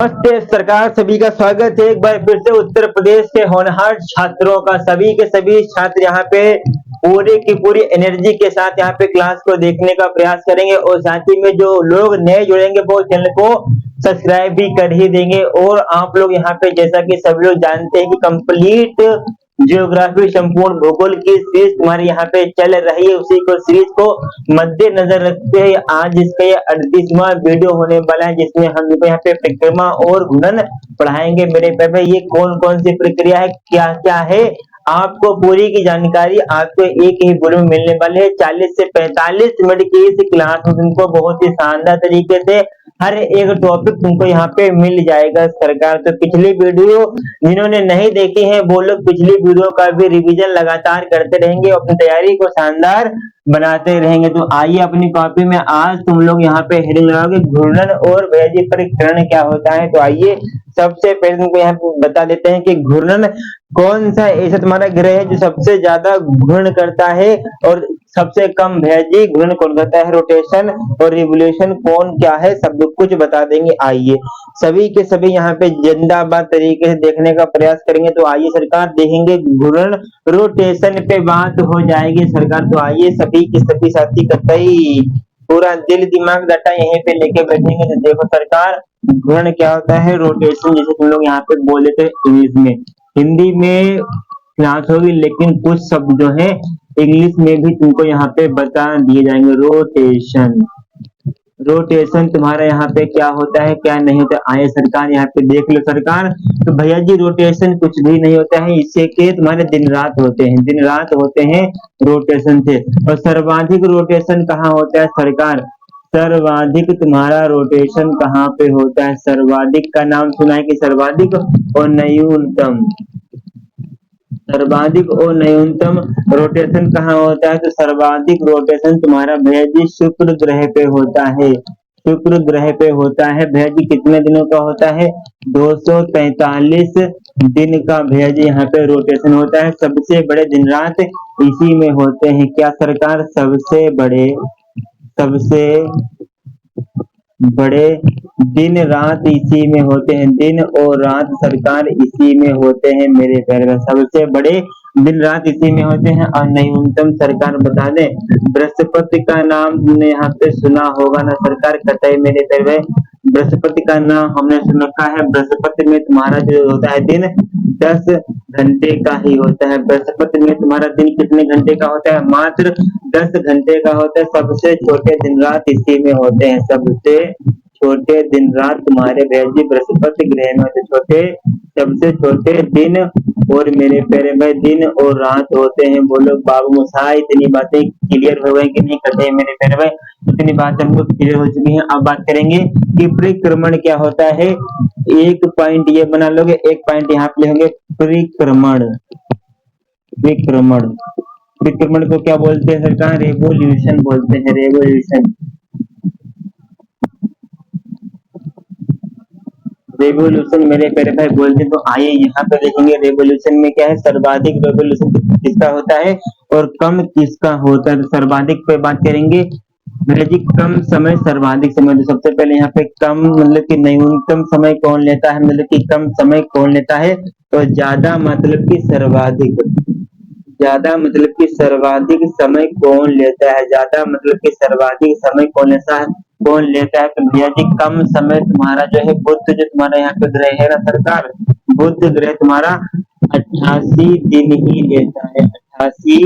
नमस्ते सरकार, सभी का स्वागत है एक बार फिर से उत्तर प्रदेश के होनहार छात्रों का। सभी के सभी छात्र यहाँ पे पूरी की पूरी एनर्जी के साथ यहाँ पे क्लास को देखने का प्रयास करेंगे और साथ ही में जो लोग नए जुड़ेंगे वो चैनल को सब्सक्राइब भी कर ही देंगे। और आप लोग यहाँ पे जैसा कि सभी लोग जानते हैं कि कंप्लीट जियोग्राफी संपूर्ण भूगोल की सीरीज तुम्हारी यहाँ पे चल रही है। उसी को सीरीज को मद्देनजर रखते हुए आज इसका ये 38वां वीडियो होने वाला है, जिसमें हम यहाँ पे परिक्रमा और घूर्णन पढ़ाएंगे। मेरे पे ये कौन कौन सी प्रक्रिया है, क्या क्या है, आपको पूरी की जानकारी आपको एक ही वीडियो में मिलने वाली है। 40 से 45 मिनट की इस क्लास में तुमको बहुत ही शानदार तरीके से हर एक टॉपिक तुमको यहाँ पे मिल जाएगा सरकार। तो पिछली वीडियो जिन्होंने नहीं देखी है वो लोग पिछली वीडियो का भी रिवीजन लगातार करते रहेंगे और अपनी तैयारी को शानदार बनाते रहेंगे। तो आइए अपनी कॉपी में आज तुम लोग यहाँ पे हेडिंग लगाओगे घूर्णन और वैजी परिक्रण क्या होता है। तो आइए सबसे पहले तुमको यहाँ पे बता देते हैं कि घूर्णन कौन सा ऐसा तुम्हारा ग्रह है जो सबसे ज्यादा घूर्ण करता है और सबसे कम भैजी घूर्ण कौन करता है। रोटेशन और रिवोल्यूशन कौन क्या है सब कुछ बता देंगे। आइए सभी के सभी यहाँ पे जिंदाबाद तरीके से देखने का प्रयास करेंगे। तो आइए सरकार देखेंगे घूर्णन रोटेशन पे बात हो जाएगी सरकार। तो आइए सभी के सभी साथी कतई पूरा दिल दिमाग डाटा यहीं पे लेके बैठेंगे। तो देखो सरकार घूर्णन क्या होता है, रोटेशन जैसे तुम लोग यहाँ पे बोले थे इंग्लिश में, हिंदी में क्लास होगी लेकिन कुछ शब्द जो है इंग्लिश में भी तुमको यहाँ पे बता दिए जाएंगे। रोटेशन, रोटेशन तुम्हारा यहाँ पे क्या होता है क्या नहीं होता, आए सरकार यहाँ पे देख लो सरकार। तो भैया जी रोटेशन कुछ भी नहीं होता है, इससे के तुम्हारे दिन रात होते हैं, दिन रात होते हैं रोटेशन से। और सर्वाधिक रोटेशन कहाँ होता है सरकार, सर्वाधिक तुम्हारा रोटेशन कहाँ पे होता है, सर्वाधिक का नाम सुना है कि सर्वाधिक और न्यूनतम, सर्वाधिक और न्यूनतम रोटेशन कहाँ होता है। तो सर्वाधिक रोटेशन तुम्हारा भैया जी शुक्र ग्रह पे होता है, शुक्र ग्रह पे होता है भैया जी। कितने दिनों का होता है, 243 दिन का भैया जी यहाँ पे रोटेशन होता है। सबसे बड़े दिन रात इसी में होते हैं क्या सरकार, सबसे बड़े दिन रात इसी में होते हैं, दिन और रात सरकार इसी में होते हैं मेरे प्यारे में, सबसे बड़े दिन रात इसी में होते हैं। और न्यूनतम सरकार बता दें, बृहस्पति का नाम तुमने यहाँ पे सुना होगा ना सरकार, कतई मेरे प्यारे में बृहस्पति का नाम हमने सुन रखा है। बृहस्पति में तुम्हारा जो होता है दिन 10 घंटे का ही होता है, बृहस्पति में तुम्हारा दिन कितने घंटे का होता है, मात्र 10 घंटे का होता है। सबसे छोटे दिन रात इसी में होते हैं, सबसे छोटे दिन रात तुम्हारे भैया बृहस्पति ग्रह में होते, छोटे सबसे छोटे दिन और मेरे प्यारे भाई दिन और रात होते हैं। बोलो बाबू मुसा इतनी बातें क्लियर हो गई कि नहीं करते मेरे प्यारे भाई, इतनी बातें हमको क्लियर हो चुकी हैं। अब बात करेंगे कि परिक्रमण क्या होता है। एक पॉइंट ये बना लोगे, एक पॉइंट यहाँ पे लिखेंगे परिक्रमण, परिक्रमण, परिक्रमण को क्या बोलते हैं सरकार, रेवोल्यूशन बोलते हैं, रेवोल्यूशन, रेवोल्यूशन मेरे प्यारे भाई बोलते हैं। तो आइए यहाँ पे देखेंगे रेवोल्यूशन में क्या है, सर्वाधिक रेवोल्यूशन किसका होता है और कम किसका होता है। तो सर्वाधिक पे बात करेंगे मेरे जी, कम समय सर्वाधिक समय। तो सबसे पहले यहाँ पे कम मतलब कि न्यूनतम समय कौन लेता है, मतलब कि कम समय कौन लेता है, तो ज्यादा मतलब कि सर्वाधिक, ज्यादा मतलब कि सर्वाधिक समय कौन लेता है, ज्यादा मतलब कि सर्वाधिक समय कौन लेता है, कौन लेता है। तो भैया जी कम समय तुम्हारा जो है बुध, जो तुम्हारा यहाँ पे ग्रह है ना सरकार, बुध ग्रह तुम्हारा 88 दिन ही लेता है, 88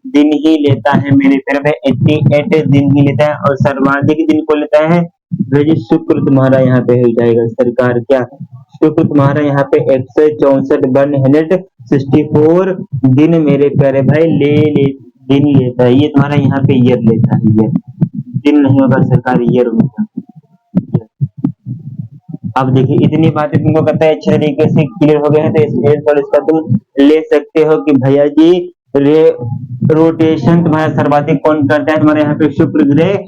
दिन ही लेता है मेरे प्यारे भाई, 88 दिन ही लेता है। और सर्वाधिक दिन को लेता है भैया जी शुक्र तुम्हारा यहाँ पे हो जाएगा सरकार, क्या शुक्र तुम्हारा यहाँ पे 164 दिन मेरे प्यारे भाई दिन लेता है। ये तुम्हारा यहाँ पे ईयर लेता है, ईयर, दिन नहीं होगा सरकार, ईयर होगा। अब देखिए इतनी बातें तुमको कहता है अच्छे तरीके से क्लियर हो गए हैं, तो इसका तुम ले सकते हो कि भैया जी रोटेशन तुम्हारा सर्वाधिक कौन करता है, तुम्हारे यहाँ पे शुक्र ग्रह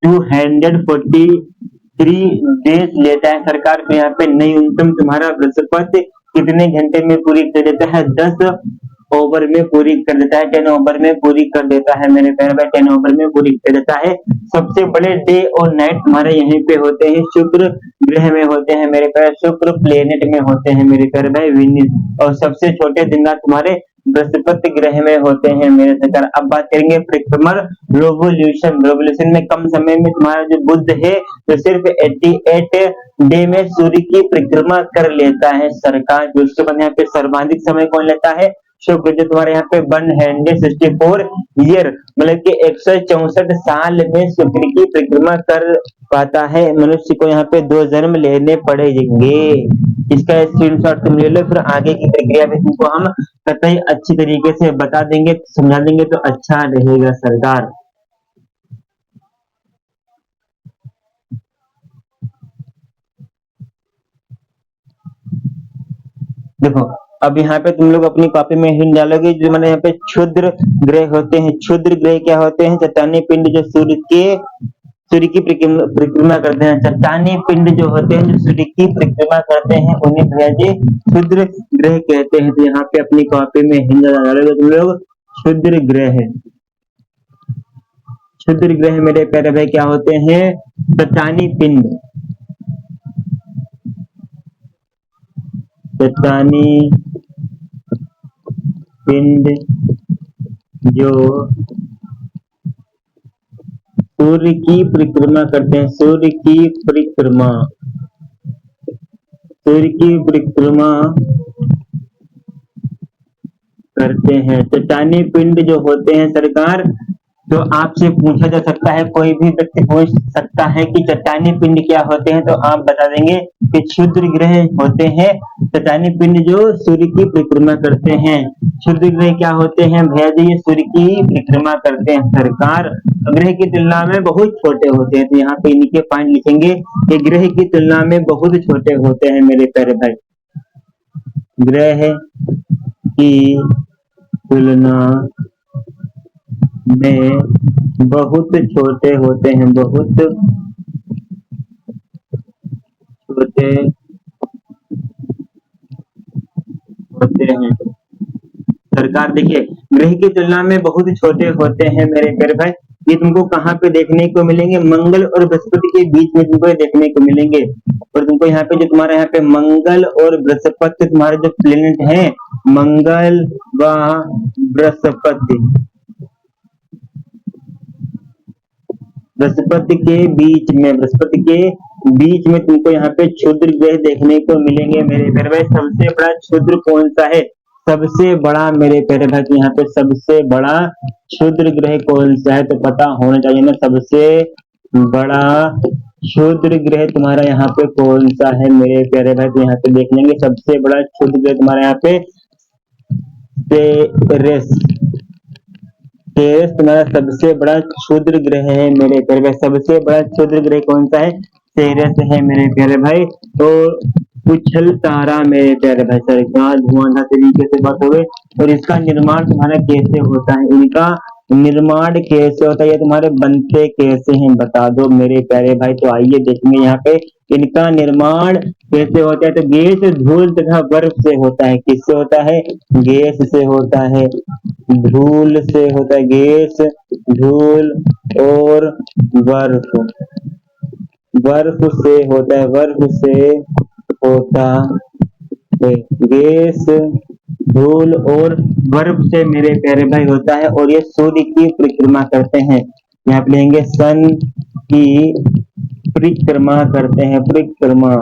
243 डेज लेता है सरकार। पे यहाँ पे न्यूनतम तुम्हारा बृहस्पति कितने घंटे में पूरी कर देता है, 10 ओवर में पूरी कर देता है, 10 ओवर में पूरी कर देता है मेरे प्यारे भाई, 10 ओवर में पूरी कर देता है। सबसे बड़े डे और नाइट तुम्हारे यहीं पे होते हैं, शुक्र ग्रह में होते हैं मेरे प्यारे, शुक्र प्लेनेट में होते हैं मेरे प्यारे भाई, विनिस। और सबसे छोटे दिन रात तुम्हारे बृहस्पति ग्रह में होते हैं मेरे सरकार। अब बात करेंगे परिक्रमण रेवोल्यूशन, रेवोल्यूशन में कम समय में तुम्हारा जो बुध है तो सिर्फ 88 डे में सूर्य की परिक्रमा कर लेता है सरकार। जो उसके बाद यहाँ पे सर्वाधिक समय कौन लेता है, शुक्र, जो तुम्हारे यहाँ पे 164 ईयर मतलब कि 164 साल में शुक्र की परिक्रमा कर पाता है। मनुष्य को यहाँ पे 2 जन्म लेने पड़ेंगे। इसका स्क्रीनशॉट तुम ले लो, फिर आगे की प्रक्रिया भी तुमको हम कतई अच्छी तरीके से बता देंगे, समझा देंगे तो अच्छा रहेगा सरकार। देखो अब यहाँ पे तुम लोग अपनी कॉपी में हिंट डालोगे, जो मैंने यहाँ पे क्षुद्र ग्रह होते हैं। क्षुद्र ग्रह क्या होते हैं, चट्टानी पिंड जो सूर्य की परिक्रमा करते हैं। चट्टानी पिंड जो होते हैं जो सूर्य की परिक्रमा करते हैं उन्हें भैया जी क्षुद्र ग्रह कहते हैं। तो यहाँ पे अपनी कॉपी में हिंट डालोगे तुम लोग क्षुद्र ग्रह। क्षुद्र ग्रह मेरे प्यारे भाई क्या होते हैं, चट्टानी पिंड, चट्टानी पिंड जो सूर्य की परिक्रमा करते हैं, सूर्य की परिक्रमा, सूर्य की परिक्रमा करते हैं। चट्टानी पिंड जो होते हैं सरकार, तो आपसे पूछा जा सकता है, कोई भी व्यक्ति पूछ सकता है कि चट्टानी पिंड क्या होते हैं, तो आप बता देंगे कि क्षुद्र ग्रह होते हैं चट्टानी पिंड जो सूर्य की परिक्रमा करते हैं। क्षुद्र ग्रह क्या होते हैं भैया जी, ये सूर्य की परिक्रमा करते हैं सरकार, ग्रह की तुलना में बहुत छोटे होते हैं। तो यहाँ पे इनके पॉइंट लिखेंगे कि ग्रह की तुलना में बहुत छोटे होते हैं मेरे प्यारे भाई, ग्रह की तुलना में बहुत छोटे होते हैं, बहुत छोटे होते हैं सरकार। देखिए ग्रह की तुलना में बहुत छोटे होते हैं मेरे प्यारे भाई, ये तुमको कहाँ पे देखने को मिलेंगे, मंगल और बृहस्पति के बीच में तुमको देखने को मिलेंगे। और तुमको यहाँ पे जो तुम्हारे यहाँ पे मंगल और बृहस्पति तुम्हारे जो प्लेनेट हैं, मंगल व बृहस्पति, बृहस्पति के बीच में तुमको यहाँ पे क्षुद्र ग्रह देखने को मिलेंगे मेरे प्यारे भाई। सबसे बड़ा क्षुद्र कौन सा है, सबसे बड़ा मेरे प्यारे भाई, यहाँ पे सबसे बड़ा क्षुद्र ग्रह कौन सा है, तो पता होना चाहिए ना। सबसे बड़ा क्षुद्र ग्रह तुम्हारा यहाँ पे कौन सा है मेरे प्यारे भाई, तो यहाँ पे देख लेंगे सबसे बड़ा क्षुद्र ग्रह तुम्हारा यहाँ पे टेरेस, टेरेस तुम्हारा सबसे बड़ा क्षुद्र ग्रह है मेरे प्यारे भाई। सबसे बड़ा क्षुद्र ग्रह कौन सा है, टेरेस है मेरे प्यारे भाई। तो उछल तारा मेरे प्यारे भाई सरकार, धुआंधार तरीके से बात हो गई। और इसका निर्माण तुम्हारा कैसे होता है, इनका निर्माण कैसे होता है, ये तुम्हारे बनते कैसे हैं बता दो मेरे प्यारे भाई। तो आइए देखेंगे यहाँ पे इनका निर्माण कैसे होता है। तो गैस, धूल तथा बर्फ से होता है। किससे होता है, गैस से होता है, धूल से होता है, गैस, धूल और बर्फ, बर्फ से होता है, बर्फ से होता है, गैस, धूल और बर्फ से मेरे प्यारे भाई होता है। और ये सूर्य की परिक्रमा करते हैं, यहाँ पे लेंगे सन की परिक्रमा करते हैं, परिक्रमा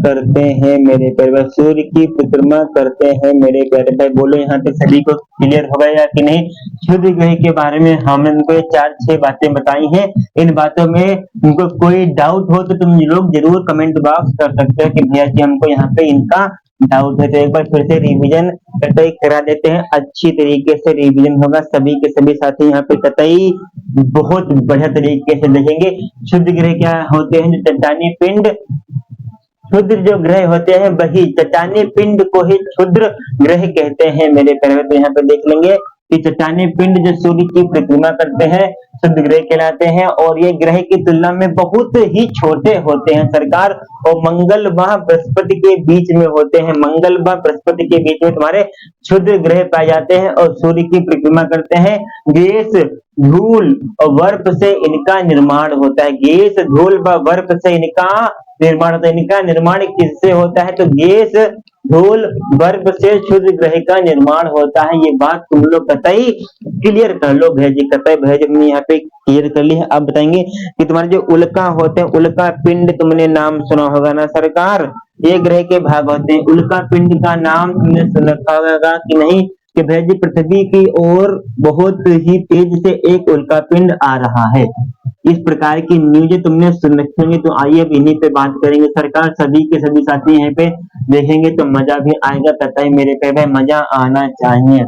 करते हैं मेरे प्यारे भाई, सूर्य की परिक्रमा करते हैं मेरे प्यारे भाई। बोलो यहाँ पे सभी को क्लियर हो गया कि नहीं। क्षुद्र ग्रह के बारे में हमने इनको 4-6 बातें बताई हैं। इन बातों में तुमको कोई डाउट हो तो तुम लोग जरूर कमेंट बॉक्स कर सकते हो कि भैया जी हमको यहाँ पे इनका डाउट है। तो एक बार फिर से रिवीजन कतई करा देते हैं, अच्छी तरीके से रिवीजन होगा, सभी के सभी साथी यहाँ पे कतई बहुत बढ़िया तरीके से देखेंगे। क्षुद्र ग्रह क्या होते हैं, जो चट्टानी पिंड, क्षुद्र जो ग्रह होते हैं वही चट्टानी पिंड को ही क्षुद्र ग्रह कहते हैं मेरे प्यारे। तो यहाँ पे देख लेंगे कि चट्टानी पिंड जो सूर्य की परिक्रमा करते हैं शुद्ध ग्रह कहलाते हैं, और ये ग्रह की तुलना में बहुत ही छोटे होते हैं सरकार, और मंगल व बृहस्पति के बीच में होते हैं। मंगल व बृहस्पति के बीच में तुम्हारे क्षुद्र ग्रह पाए जाते हैं और सूर्य की परिक्रमा करते हैं। गैस, धूल और बर्फ से इनका निर्माण होता है। गैस, धूल व बर्फ से इनका निर्माण होता है। इनका निर्माण किससे होता है? तो गैस, धूल, बर्फ से क्षुद्र ग्रह का निर्माण होता है। ये बात तुम लोग कतई क्लियर कर लो भैया, कतई भैया हमने यहाँ पे क्लियर कर ली है। अब बताएंगे कि तुम्हारे जो उल्का होते हैं, उल्का पिंड तुमने नाम सुना होगा ना सरकार, ये ग्रह के भाग होते हैं। उल्का पिंड का नाम तुमने सुना होगा कि नहीं? कि भैया जी पृथ्वी की ओर बहुत ही तेज से एक उल्का पिंड आ रहा है। इस प्रकार की न्यूज तुमने सुन रखी होंगी, तो आइए अब इन्हीं पे बात करेंगे सरकार। सभी के सभी साथी यहाँ पे देखेंगे तो मजा भी आएगा, कतई मेरे पे भाई मजा आना चाहिए।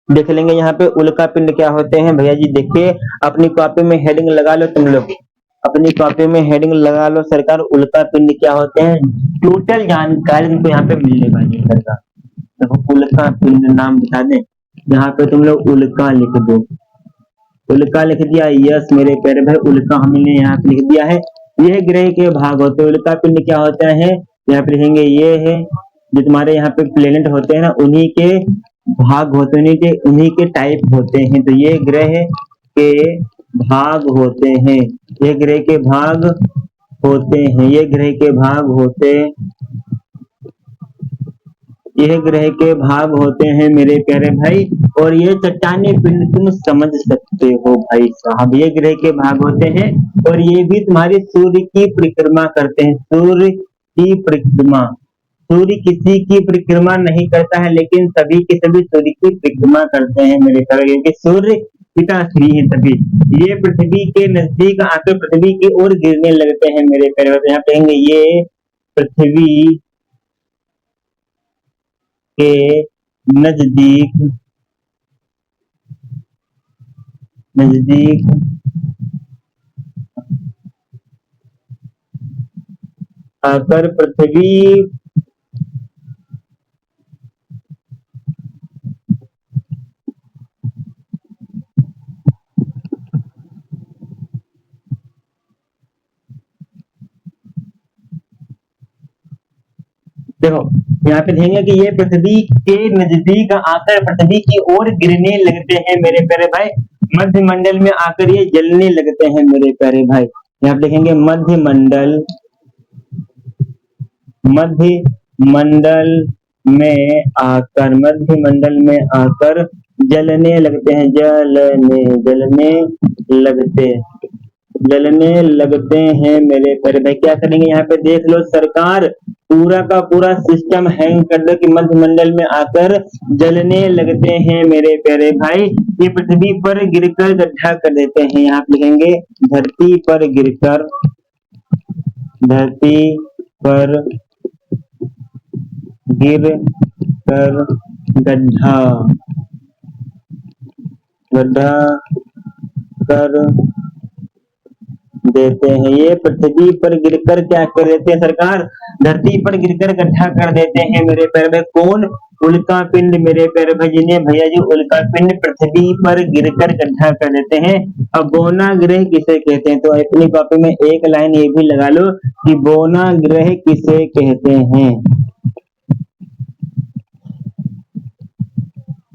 देख लेंगे यहाँ पे उल्का पिंड क्या होते हैं भैया जी। देखिए अपनी कॉपी में हेडिंग लगा लो तुम लोग, अपनी कॉपी में हेडिंग लगा लो सरकार, उल्का पिंड क्या होते हैं, टोटल जानकारी तुमको यहाँ पे मिलने वाली है सरकार। देखो उल्का पिंड नाम बता दें, यहाँ पे तुम लोग उल्का लिख दो। उल्का लिख दिया, यस मेरे प्यारे भाई, उल्का हमने यहाँ पे लिख दिया है। यह ग्रह के भाग होते हैं। उल्का पिंड क्या होता है, यहाँ पे लिखेंगे ये है जो तुम्हारे यहाँ पे प्लेनेट होते हैं ना, उन्हीं के भाग होते हैं, उन्हीं के टाइप होते हैं। तो ये ग्रह के भाग होते हैं, ये ग्रह के भाग होते हैं, ये ग्रह के भाग होते, यह ग्रह के भाग होते हैं मेरे प्यारे भाई। और ये चट्टानी पिंड तुम समझ सकते हो भाई साहब, ये ग्रह के भाग होते हैं और ये भी तुम्हारे सूर्य की परिक्रमा करते हैं। सूर्य की परिक्रमा, सूर्य किसी की परिक्रमा नहीं करता है, लेकिन सभी के सभी सूर्य की परिक्रमा करते हैं मेरे प्यारे, क्योंकि सूर्य पिता श्री है तभी। ये पृथ्वी के नजदीक आकर पृथ्वी की ओर गिरने लगते हैं मेरे प्यारे। यहाँ पे कहेंगे ये पृथ्वी के नजदीक नजदीक आकर पृथ्वी देखो यहाँ पे देखेंगे कि ये पृथ्वी के नजदीक आकर पृथ्वी की ओर गिरने लगते हैं मेरे प्यारे भाई। मध्य मंडल में आकर ये जलने लगते हैं मेरे प्यारे भाई। यहाँ पे देखेंगे मध्य मंडल, मध्य मंडल में आकर, मध्य मंडल में आकर जलने लगते हैं, जलने लगते हैं मेरे प्यारे भाई। क्या करेंगे यहाँ पे देख लो सरकार, पूरा का पूरा सिस्टम हैंग कर दो कि मध्य मंडल में आकर जलने लगते हैं मेरे प्यारे भाई। ये पृथ्वी पर गिरकर गड्ढा कर देते हैं। यहाँ पे लिखेंगे धरती पर गिरकर, धरती पर गिर कर गड्ढा कर देते हैं। ये पृथ्वी पर गिरकर क्या कर देते हैं सरकार, धरती पर गिरकर गड्ढा कर देते हैं मेरे प्यारे भाई। कौन? उल्का पिंड मेरे प्यारे भाई, जिन्हें भैया जी उल्का पिंड पृथ्वी पर गिरकर गड्ढा कर देते हैं। अब बोना ग्रह किसे कहते हैं? तो अपनी कॉपी में एक लाइन ये भी लगा लो कि बोना ग्रह किसे कहते हैं।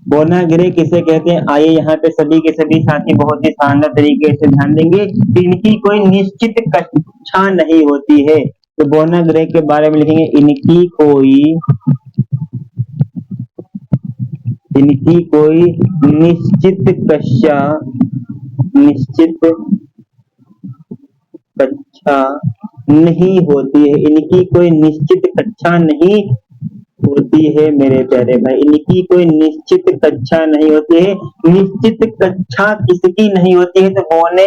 बोना ग्रह किसे कहते हैं? आइए यहाँ पे सभी के सभी साथी बहुत ही शानदार तरीके से ध्यान देंगे कि इनकी कोई निश्चित कक्षा नहीं होती है। तो बोना ग्रह के बारे में लिखेंगे इनकी कोई निश्चित कक्षा नहीं होती है, इनकी कोई निश्चित कक्षा नहीं होती है मेरे प्यारे भाई, इनकी कोई निश्चित कक्षा नहीं होती है। निश्चित कक्षा किसकी नहीं होती है? तो बोने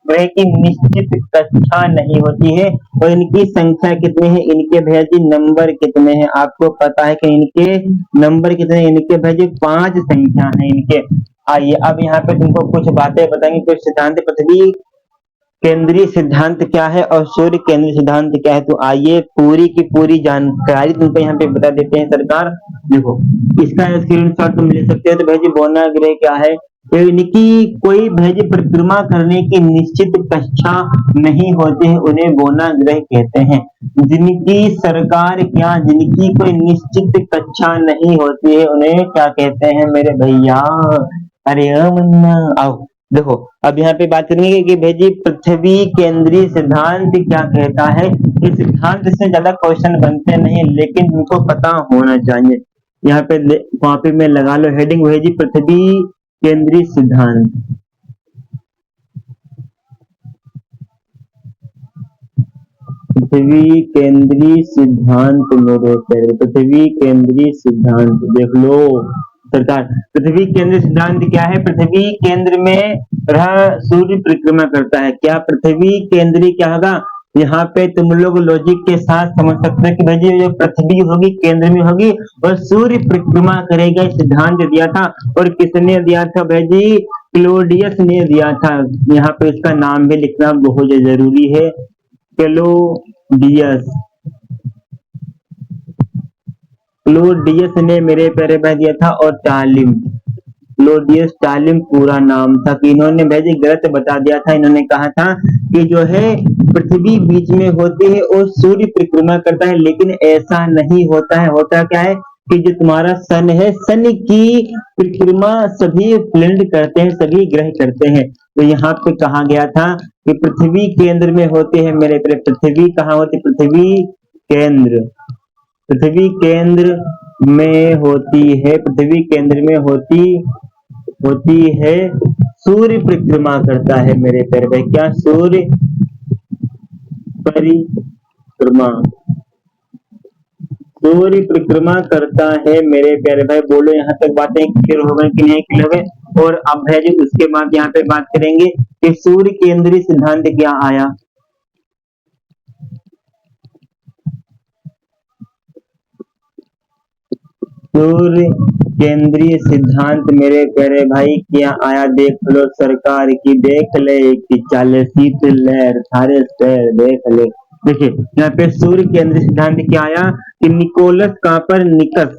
ग्रह की निश्चित कक्षा नहीं होती है। और इनकी संख्या कितनी है? इनके भैया जी नंबर कितने हैं? आपको पता है कि इनके नंबर कितने? इनके भैया जी 5 संख्या है इनके। आइए अब यहाँ पे तुमको कुछ बातें बताएंगे, कुछ सिद्धांत। पृथ्वी केंद्रीय सिद्धांत क्या है और सूर्य केंद्रीय सिद्धांत क्या है, तो आइए पूरी की पूरी जानकारी तुमको यहाँ पे बता देते हैं सरकार। देखो, इसका स्क्रीनशॉट तुम ले सकते हो। तो भाई जी बोना ग्रह क्या है, यानी कि कोई भाई जी परिक्रमा करने की निश्चित कक्षा नहीं होते हैं, उन्हें बोना ग्रह कहते हैं। जिनकी सरकार क्या, जिनकी कोई निश्चित कक्षा नहीं होती है, उन्हें क्या कहते हैं मेरे भैया। अरे मन्ना आओ, देखो अब यहाँ पे बात करेंगे कि भाई जी पृथ्वी केंद्रीय सिद्धांत क्या कहता है। इस सिद्धांत से ज्यादा क्वेश्चन बनते नहीं, लेकिन तुमको पता होना चाहिए। यहाँ पे वहां पे मैं लगा लो हेडिंग, भाई जी पृथ्वी केंद्रीय सिद्धांत। पृथ्वी केंद्रीय सिद्धांत मेरे प्यारे, पृथ्वी केंद्रीय सिद्धांत देख लो सरकार। पृथ्वी केंद्र सिद्धांत क्या है, पृथ्वी केंद्र में रह सूर्य परिक्रमा करता है। क्या पृथ्वी केंद्रीय क्या होगा, यहाँ पे तुम लोग लॉजिक के साथ समझ सकते हैं कि भाई जी जो पृथ्वी होगी केंद्र में होगी और सूर्य परिक्रमा करेगा, सिद्धांत दिया था। और किसने दिया था भाई जी, क्लोडियस ने दिया था। यहाँ पे इसका नाम भी लिखना बहुत जरूरी है, क्लोडियस। क्लोडियस ने मेरे प्यारे भाई दिया था। और टालिम, क्लोडियस टालिम पूरा नाम था। कि इन्होंने भाई जी गलत बता दिया था। इन्होंने कहा था कि जो है पृथ्वी बीच में होती है और सूर्य परिक्रमा करता है, लेकिन ऐसा नहीं होता है। होता क्या है कि जो तुम्हारा सन है, सन की परिक्रमा सभी प्लैनेट करते हैं, सभी ग्रह करते हैं। तो यहाँ पे कहा गया था कि पृथ्वी केंद्र में होते हैं मेरे प्यारे। पृथ्वी कहाँ होती, पृथ्वी केंद्र, पृथ्वी केंद्र में होती है, पृथ्वी केंद्र में होती है। सूर्य परिक्रमा करता है मेरे प्यारे भाई, क्या सूर्य परिक्रमा, सूर्य परिक्रमा करता है मेरे प्यारे भाई। बोलो यहाँ तक बातें क्लियर हो गई कि नहीं क्लियर हो गई। और अब है जी उसके बाद यहाँ पे बात करेंगे कि सूर्य केंद्रीय सिद्धांत क्या आया। सूर्य केंद्रीय सिद्धांत मेरे प्यारे भाई क्या आया, देख लो सरकार की, देख ले कि चल शीत लहर सारे शहर देख ले। देखिए यहाँ पे सूर्य केंद्रीय सिद्धांत क्या आया कि निकोलस कॉपरनिकस,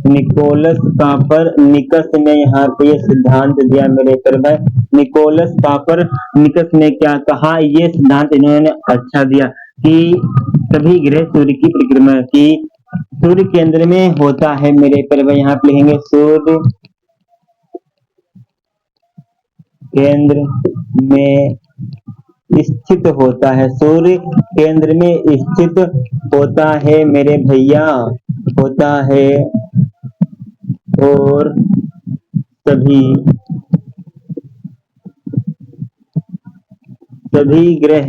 निकोलस कॉपरनिकस ने यहाँ पे ये सिद्धांत दिया मेरे प्यारे भाई। निकोलस कॉपरनिकस ने क्या कहा, ये सिद्धांत इन्होंने अच्छा दिया कि सभी ग्रह सूर्य की परिक्रमा की सूर्य केंद्र में होता है मेरे प्यारे भाई। यहाँ पे लिखेंगे सूर्य केंद्र में स्थित होता है, सूर्य केंद्र में स्थित होता है मेरे भैया, होता है। और सभी ग्रह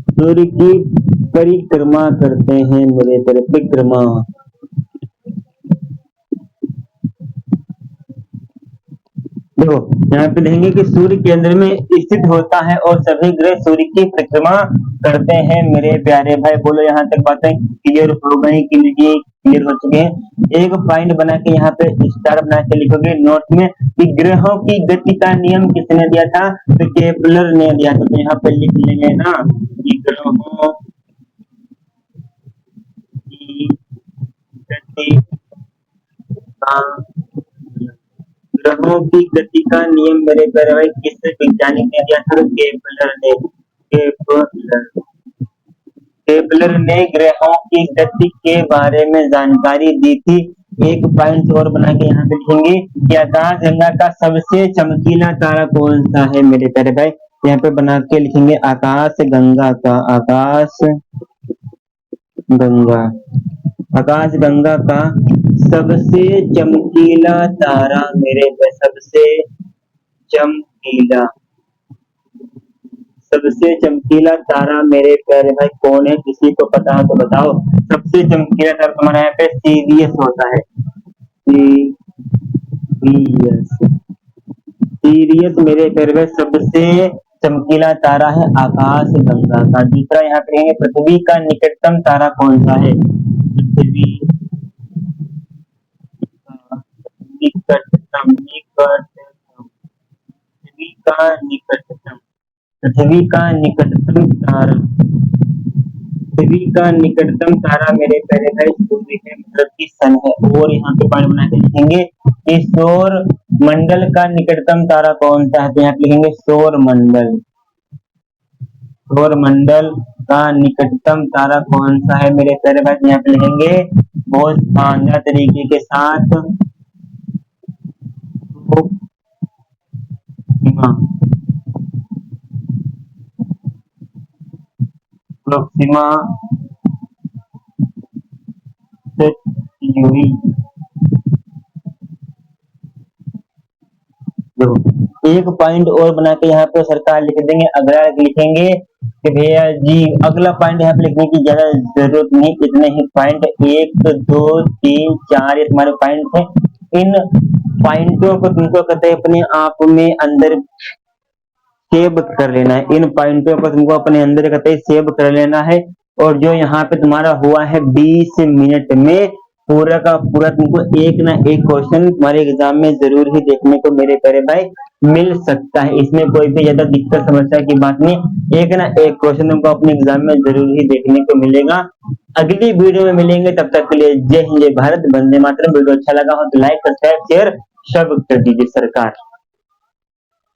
सूर्य की परिक्रमा करते हैं मेरे तरफ, परिक्रमा। देखो यहाँ पे देखेंगे कि सूर्य केंद्र में स्थित होता है और सभी ग्रह सूर्य की परिक्रमा करते हैं मेरे प्यारे भाई। बोलो यहाँ तक बातें क्लियर हो गई कि नहीं क्लियर हो चुके हैं। एक पॉइंट बना के यहाँ पे स्टार बना के लिखोगे नोट में कि ग्रहों की गति का नियम किसने दिया था, तो केपलर ने दिया था। तो यहाँ पे लिख लेंगे ना कि ग्रहों की गति का, ग्रहों की गति का नियम मेरे प्यारे भाई किस वैज्ञानिक ने दिया था, केपलर ने। केपलर ने ग्रहों की गति के बारे में जानकारी दी थी। एक पॉइंट और बना के यहाँ पे लिखेंगे कि आकाश गंगा का सबसे चमकीला तारा कौन सा है मेरे प्यारे भाई। यहाँ पे बना के लिखेंगे आकाश गंगा का, आकाश गंगा का सबसे चमकीला तारा मेरे पे, सबसे चमकीला तारा मेरे प्यारे भाई कौन है, किसी को पता हो तो बताओ। सबसे चमकीला तारा तुम्हारे यहाँ पे सीरियस होता है, सीरियस मेरे प्यारे भाई सबसे चमकीला तारा है आकाश गंगा का। दूसरा यहाँ पे कहेंगे पृथ्वी का निकटतम तारा कौन सा है? पृथ्वी का निकटतम पृथ्वी का निकटतम तारा, पृथ्वी का निकटतम तारा मेरे प्यारे भाई सूर्य है, मतलब कि सन है। और यहाँ पे पॉइंट बना के लिखेंगे कि सौर मंडल का निकटतम तारा कौन सा है? तो यहाँ पे लिखेंगे सौर मंडल। सौर मंडल का निकटतम तारा कौन सा है मेरे प्यारे भाई? यहाँ पे लिखेंगे बहुत शानदार तरीके के साथ प्रोक्सिमा सेंचुरी। देखो एक पॉइंट और बना के यहाँ पे सरकार लिख देंगे, अगला लिखेंगे कि भैया जी अगला पॉइंट यहाँ पे लिखने की ज्यादा जरूरत नहीं, इतने ही पॉइंट 1 2 3 4 ये तुम्हारे पॉइंट है। इन पॉइंटों को तुमको कहते हैं अपने आप में अंदर सेव कर लेना है। इन पॉइंटों को तुमको अपने अंदर कहते हैं सेव कर लेना है। और जो यहाँ पे तुम्हारा हुआ है 20 मिनट में पूरा का पूरा तुमको एक ना एक क्वेश्चन तुम्हारे एग्जाम में जरूर ही देखने को मेरे प्यारे भाई मिल सकता है। इसमें कोई भी ज्यादा दिक्कत समस्या की बात नहीं, एक ना एक क्वेश्चन तुमको अपने एग्जाम में जरूर ही देखने को मिलेगा। अगली वीडियो में मिलेंगे, तब तक के लिए जय हिंद जय भारत, वंदे मातरम। वीडियो अच्छा लगा हो तो लाइक सब्सक्राइब शेयर सब कर दीजिए सरकार।